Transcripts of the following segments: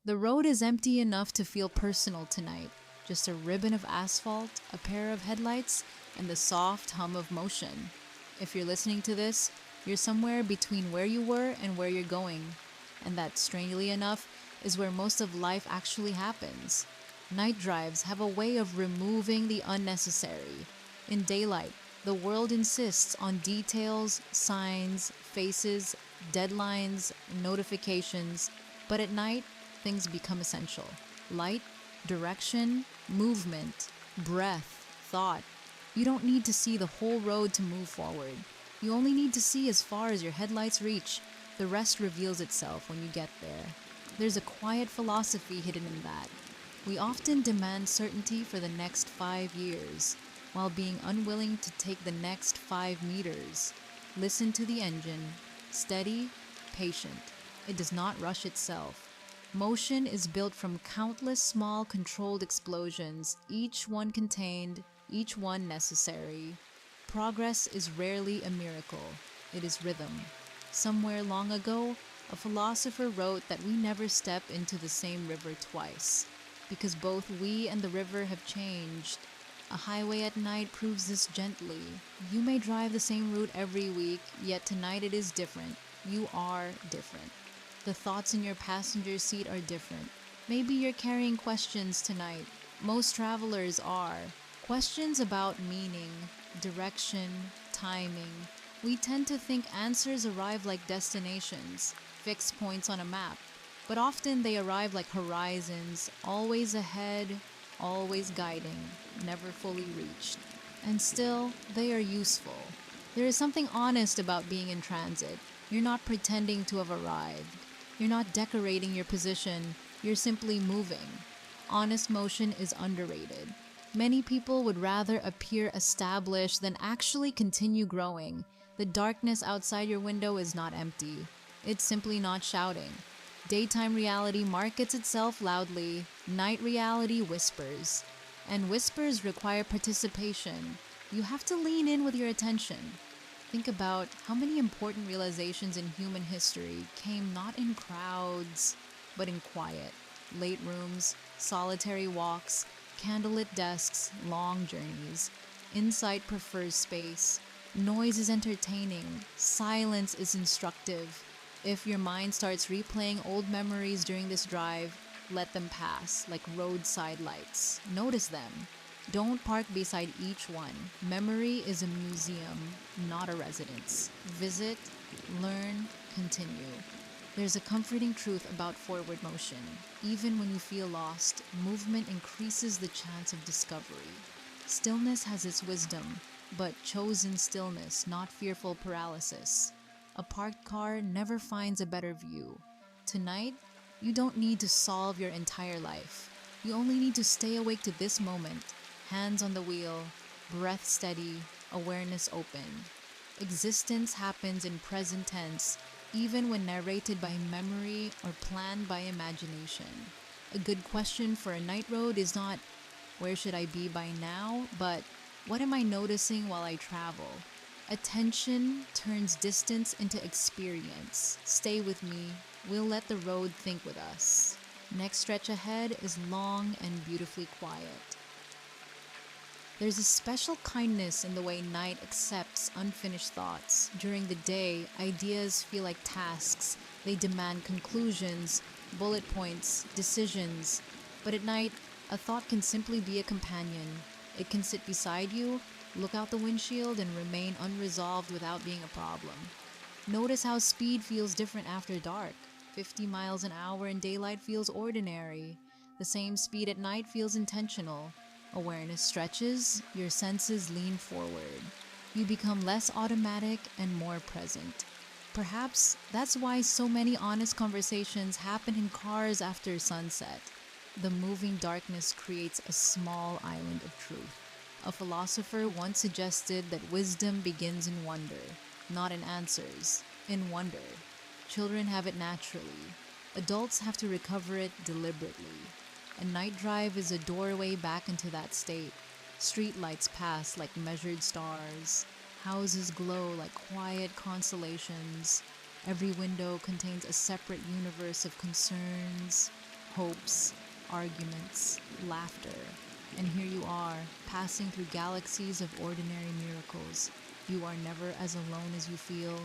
The road is empty enough to feel personal tonight. Just a ribbon of asphalt, a pair of headlights, and the soft hum of motion. If you're listening to this, you're somewhere between where you were and where you're going. And that, strangely enough, is where most of life actually happens. Night drives have a way of removing the unnecessary. In daylight, the world insists on details, signs, faces, deadlines, notifications, but at night, things become essential. Light, direction, movement, breath, thought. You don't need to see the whole road to move forward. You only need to see as far as your headlights reach. The rest reveals itself when you get there. There's a quiet philosophy hidden in that. We often demand certainty for the next 5 years, while being unwilling to take the next 5 meters. Listen to the engine. Steady, patient. It does not rush itself. Motion is built from countless small controlled explosions, each one contained, each one necessary. Progress is rarely a miracle. It is rhythm. Somewhere long ago, a philosopher wrote that we never step into the same river twice, because both we and the river have changed. A highway at night proves this gently. You may drive the same route every week, yet tonight it is different. You are different. The thoughts in your passenger seat are different. Maybe you're carrying questions tonight. Most travelers are. Questions about meaning, direction, timing. We tend to think answers arrive like destinations, fixed points on a map, but often they arrive like horizons, always ahead, always guiding, never fully reached. And still, they are useful. There is something honest about being in transit. You're not pretending to have arrived. You're not decorating your position. You're simply moving. Honest motion is underrated. Many people would rather appear established than actually continue growing. The darkness outside your window is not empty. It's simply not shouting. Daytime reality markets itself loudly. Night reality whispers. And whispers require participation. You have to lean in with your attention. Think about how many important realizations in human history came not in crowds, but in quiet. Late rooms, solitary walks, candlelit desks, long journeys. Insight prefers space. Noise is entertaining. Silence is instructive. If your mind starts replaying old memories during this drive, let them pass like roadside lights. Notice them. Don't park beside each one. Memory is a museum, not a residence. Visit, learn, continue. There's a comforting truth about forward motion. Even when you feel lost, movement increases the chance of discovery. Stillness has its wisdom, but chosen stillness, not fearful paralysis. A parked car never finds a better view. Tonight, you don't need to solve your entire life. You only need to stay awake to this moment. Hands on the wheel, breath steady, awareness open. Existence happens in present tense, even when narrated by memory or planned by imagination. A good question for a night road is not, where should I be by now, but what am I noticing while I travel? Attention turns distance into experience. Stay with me. We'll let the road think with us. Next stretch ahead is long and beautifully quiet. There's a special kindness in the way night accepts unfinished thoughts. During the day, ideas feel like tasks. They demand conclusions, bullet points, decisions. But at night, a thought can simply be a companion. It can sit beside you, look out the windshield, and remain unresolved without being a problem. Notice how speed feels different after dark. 50 miles an hour in daylight feels ordinary. The same speed at night feels intentional. Awareness stretches, your senses lean forward. You become less automatic and more present. Perhaps that's why so many honest conversations happen in cars after sunset. The moving darkness creates a small island of truth. A philosopher once suggested that wisdom begins in wonder, not in answers, in wonder. Children have it naturally. Adults have to recover it deliberately. A night drive is a doorway back into that state. Street lights pass like measured stars. Houses glow like quiet constellations. Every window contains a separate universe of concerns, hopes, arguments, laughter. And here you are, passing through galaxies of ordinary miracles. You are never as alone as you feel,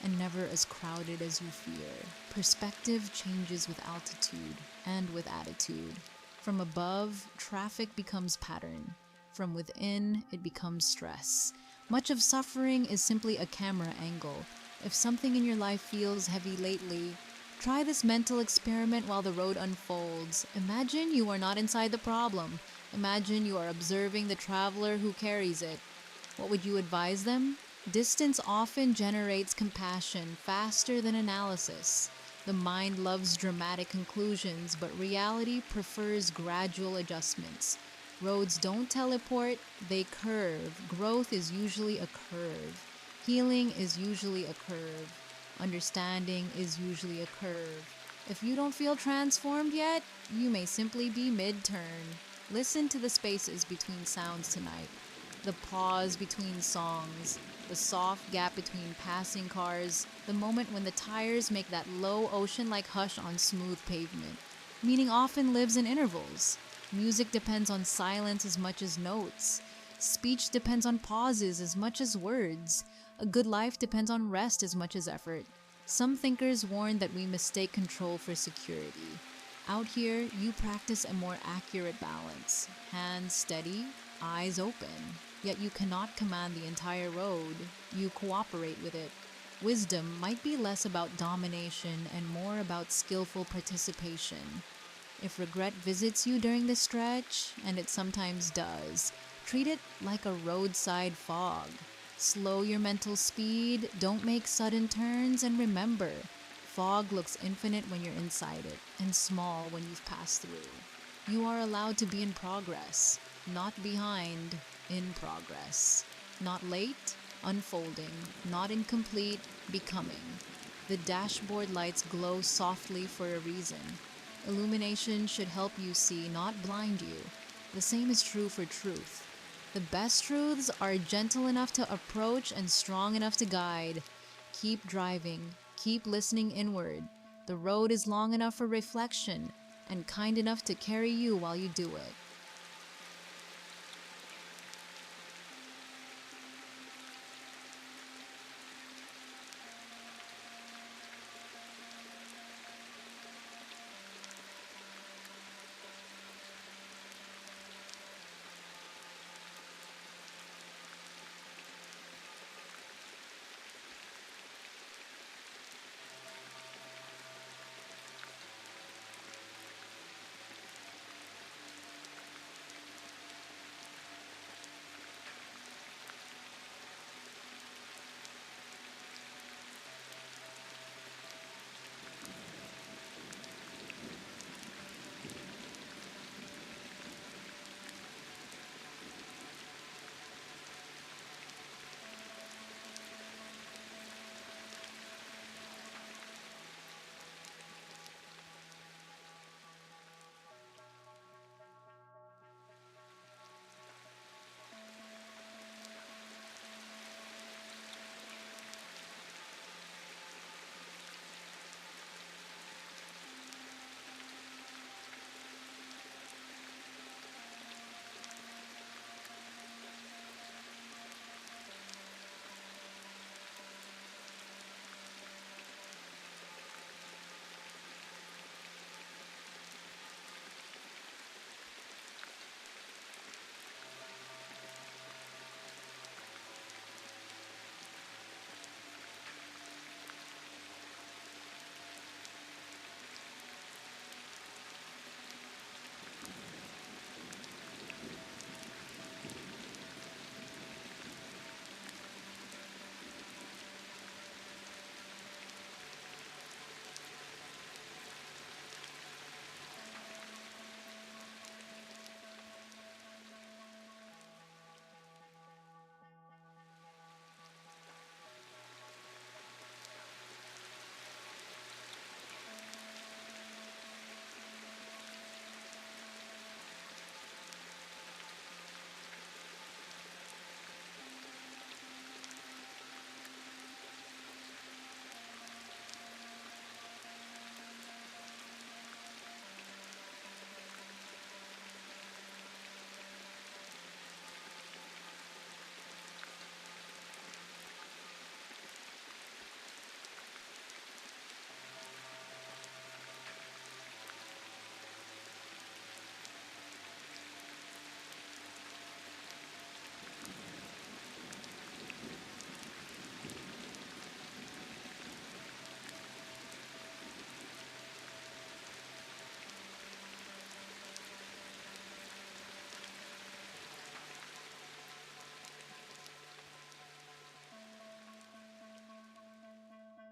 and never as crowded as you fear. Perspective changes with altitude and with attitude. From above, traffic becomes pattern. From within, it becomes stress. Much of suffering is simply a camera angle. If something in your life feels heavy lately, try this mental experiment while the road unfolds. Imagine you are not inside the problem. Imagine you are observing the traveler who carries it. What would you advise them? Distance often generates compassion faster than analysis. The mind loves dramatic conclusions, but reality prefers gradual adjustments. Roads don't teleport, they curve. Growth is usually a curve. Healing is usually a curve. Understanding is usually a curve. If you don't feel transformed yet, you may simply be mid-turn. Listen to the spaces between sounds tonight. The pause between songs, the soft gap between passing cars, the moment when the tires make that low ocean-like hush on smooth pavement. Meaning often lives in intervals. Music depends on silence as much as notes. Speech depends on pauses as much as words. A good life depends on rest as much as effort. Some thinkers warn that we mistake control for security. Out here, you practice a more accurate balance. Hands steady, eyes open. Yet you cannot command the entire road. You cooperate with it. Wisdom might be less about domination and more about skillful participation. If regret visits you during the stretch, and it sometimes does, treat it like a roadside fog. Slow your mental speed, don't make sudden turns, and remember, fog looks infinite when you're inside it, and small when you've passed through. You are allowed to be in progress, not behind, in progress. Not late, unfolding, not incomplete, becoming. The dashboard lights glow softly for a reason. Illumination should help you see, not blind you. The same is true for truth. The best truths are gentle enough to approach and strong enough to guide. Keep driving, keep listening inward. The road is long enough for reflection and kind enough to carry you while you do it.